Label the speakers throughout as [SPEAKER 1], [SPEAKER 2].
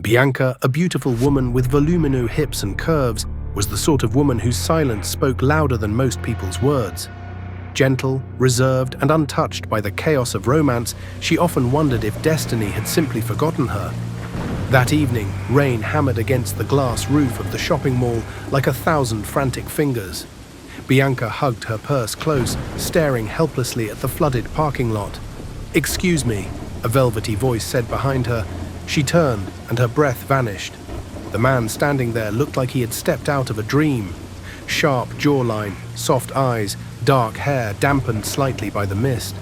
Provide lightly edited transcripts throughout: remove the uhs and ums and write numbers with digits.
[SPEAKER 1] Bianca, a beautiful woman with voluminous hips and curves, was the sort of woman whose silence spoke louder than most people's words. Gentle, reserved, and untouched by the chaos of romance, she often wondered if destiny had simply forgotten her. That evening, rain hammered against the glass roof of the shopping mall like 1,000 frantic fingers. Bianca hugged her purse close, staring helplessly at the flooded parking lot. "Excuse me," a velvety voice said behind her. She turned, and her breath vanished. The man standing there looked like he had stepped out of a dream. Sharp jawline, soft eyes, dark hair dampened slightly by the mist.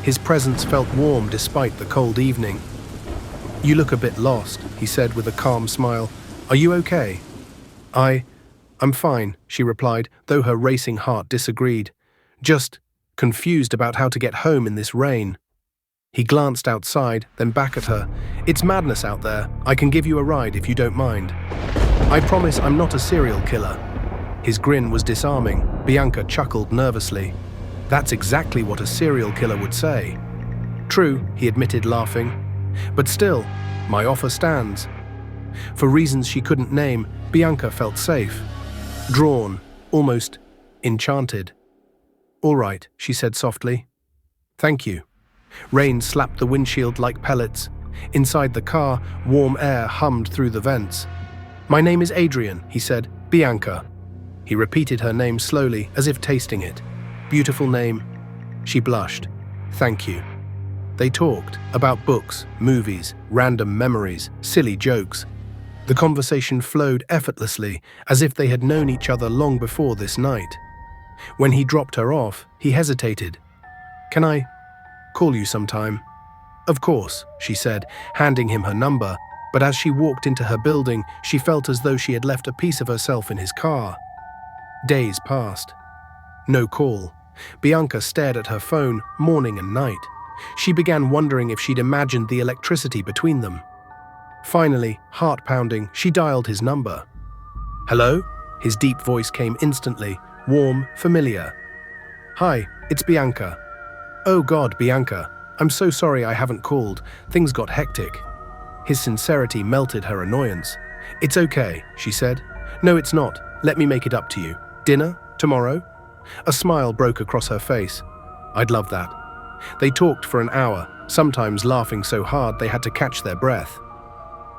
[SPEAKER 1] His presence felt warm despite the cold evening. "You look a bit lost," he said with a calm smile. "Are you okay?" I'm fine," she replied, though her racing heart disagreed. "Just confused about how to get home in this rain." He glanced outside, then back at her. "It's madness out there. I can give you a ride if you don't mind." "I promise I'm not a serial killer." His grin was disarming. Bianca chuckled nervously. "That's exactly what a serial killer would say." "True," he admitted, laughing. "But still, my offer stands." For reasons she couldn't name, Bianca felt safe. Drawn, almost enchanted. "All right," she said softly. "Thank you." Rain slapped the windshield like pellets. Inside the car, warm air hummed through the vents. "My name is Adrian," he said. "Bianca." He repeated her name slowly, as if tasting it. "Beautiful name." She blushed. "Thank you." They talked about books, movies, random memories, silly jokes. The conversation flowed effortlessly, as if they had known each other long before this night. When he dropped her off, he hesitated. "Can I call you sometime?" "Of course," she said, handing him her number, but as she walked into her building, she felt as though she had left a piece of herself in his car. Days passed. No call. Bianca stared at her phone morning and night. She began wondering if she'd imagined the electricity between them. Finally, heart-pounding, she dialed his number. "Hello?" His deep voice came instantly, warm, familiar. "Hi, it's Bianca." "Oh God, Bianca. I'm so sorry I haven't called. Things got hectic." His sincerity melted her annoyance. "It's okay," she said. "No, it's not. Let me make it up to you. Dinner? Tomorrow?" A smile broke across her face. "I'd love that." They talked for an hour, sometimes laughing so hard they had to catch their breath.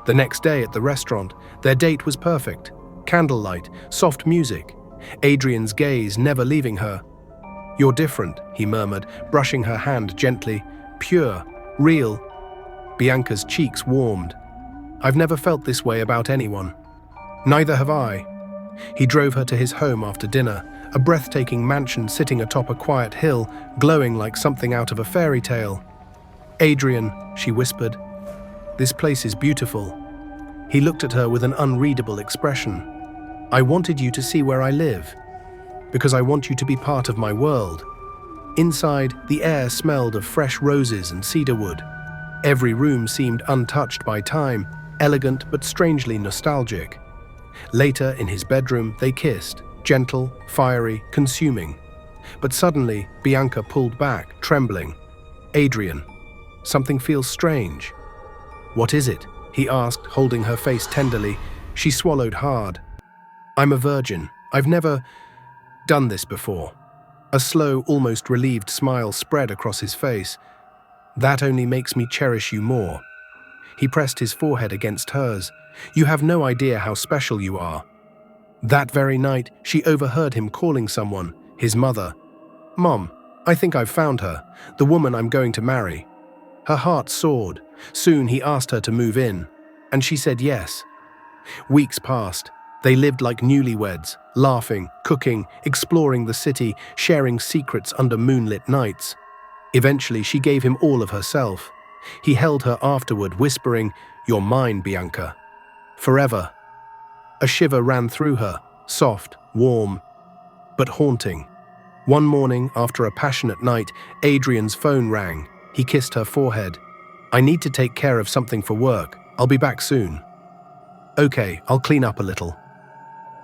[SPEAKER 1] The next day at the restaurant, their date was perfect. Candlelight, soft music. Adrian's gaze never leaving her. "You're different," he murmured, brushing her hand gently. "Pure, real." Bianca's cheeks warmed. "I've never felt this way about anyone." "Neither have I." He drove her to his home after dinner, a breathtaking mansion sitting atop a quiet hill, glowing like something out of a fairy tale. "Adrian," she whispered, "this place is beautiful." He looked at her with an unreadable expression. "I wanted you to see where I live, because I want you to be part of my world." Inside, the air smelled of fresh roses and cedarwood. Every room seemed untouched by time, elegant but strangely nostalgic. Later, in his bedroom, they kissed, gentle, fiery, consuming. But suddenly, Bianca pulled back, trembling. "Adrian, something feels strange." "What is it?" he asked, holding her face tenderly. She swallowed hard. "I'm a virgin. I've never done this before." A slow, almost relieved smile spread across his face. "That only makes me cherish you more." He pressed his forehead against hers. "You have no idea how special you are." That very night, she overheard him calling someone, his mother. "Mom, I think I've found her, the woman I'm going to marry." Her heart soared. Soon he asked her to move in, and she said yes. Weeks passed. They lived like newlyweds, laughing, cooking, exploring the city, sharing secrets under moonlit nights. Eventually, she gave him all of herself. He held her afterward, whispering, "You're mine, Bianca. Forever." A shiver ran through her, soft, warm, but haunting. One morning, after a passionate night, Adrian's phone rang. He kissed her forehead. "I need to take care of something for work. I'll be back soon." "Okay, I'll clean up a little."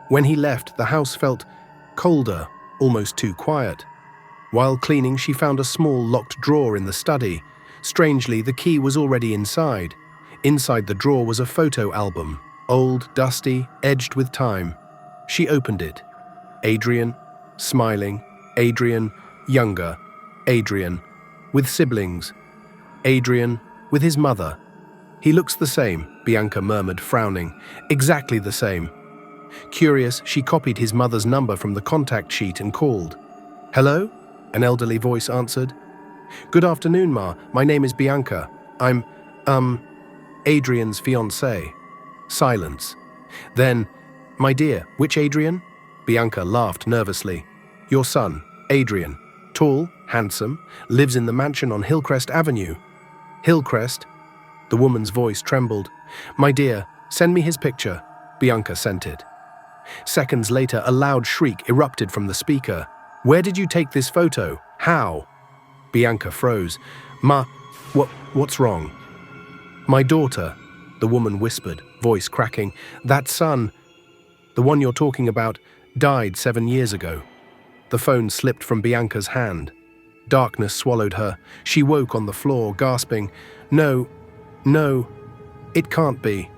[SPEAKER 1] When he left, the house felt colder, almost too quiet. While cleaning, she found a small locked drawer in the study. Strangely, the key was already inside. Inside the drawer was a photo album, old, dusty, edged with time. She opened it. Adrian, smiling. Adrian, younger. Adrian, with siblings. Adrian, with his mother. He looks the same, Bianca murmured, frowning. Exactly the same. Curious, she copied his mother's number from the contact sheet and called. "Hello?" An elderly voice answered. "Good afternoon, Ma. My name is Bianca. I'm, Adrian's fiancée." Silence. Then, "My dear, which Adrian?" Bianca laughed nervously. "Your son, Adrian. Tall, handsome, lives in the mansion on Hillcrest Avenue." "Hillcrest?" The woman's voice trembled. "My dear, send me his picture." Bianca sent it. Seconds later, a loud shriek erupted from the speaker. "Where did you take this photo? How?" Bianca froze. "Ma, what's wrong?" "My daughter," the woman whispered, voice cracking. "That son, the one you're talking about, died 7 years ago." The phone slipped from Bianca's hand. Darkness swallowed her. She woke on the floor, gasping, No, it can't be."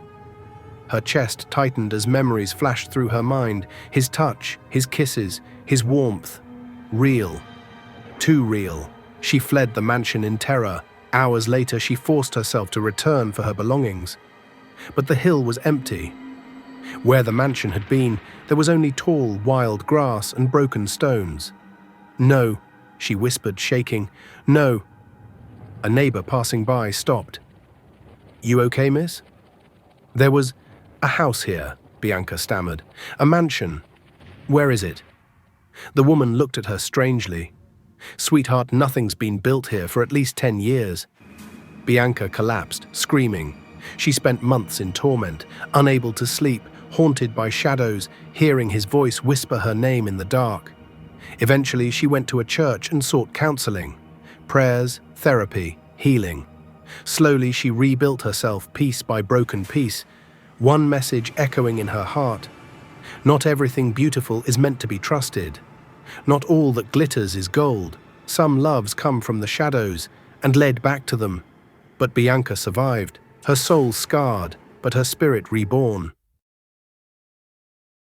[SPEAKER 1] Her chest tightened as memories flashed through her mind. His touch, his kisses, his warmth. Real. Too real. She fled the mansion in terror. Hours later, she forced herself to return for her belongings. But the hill was empty. Where the mansion had been, there was only tall, wild grass and broken stones. "No," she whispered, shaking. "No." A neighbor passing by stopped. "You okay, miss?" "There was a house here," Bianca stammered. "A mansion. Where is it?" The woman looked at her strangely. "Sweetheart, nothing's been built here for at least 10 years. Bianca collapsed, screaming. She spent months in torment, unable to sleep, haunted by shadows, hearing his voice whisper her name in the dark. Eventually, she went to a church and sought counseling. Prayers, therapy, healing. Slowly, she rebuilt herself piece by broken piece, one message echoing in her heart. Not everything beautiful is meant to be trusted. Not all that glitters is gold. Some loves come from the shadows and led back to them. But Bianca survived, her soul scarred, but her spirit reborn.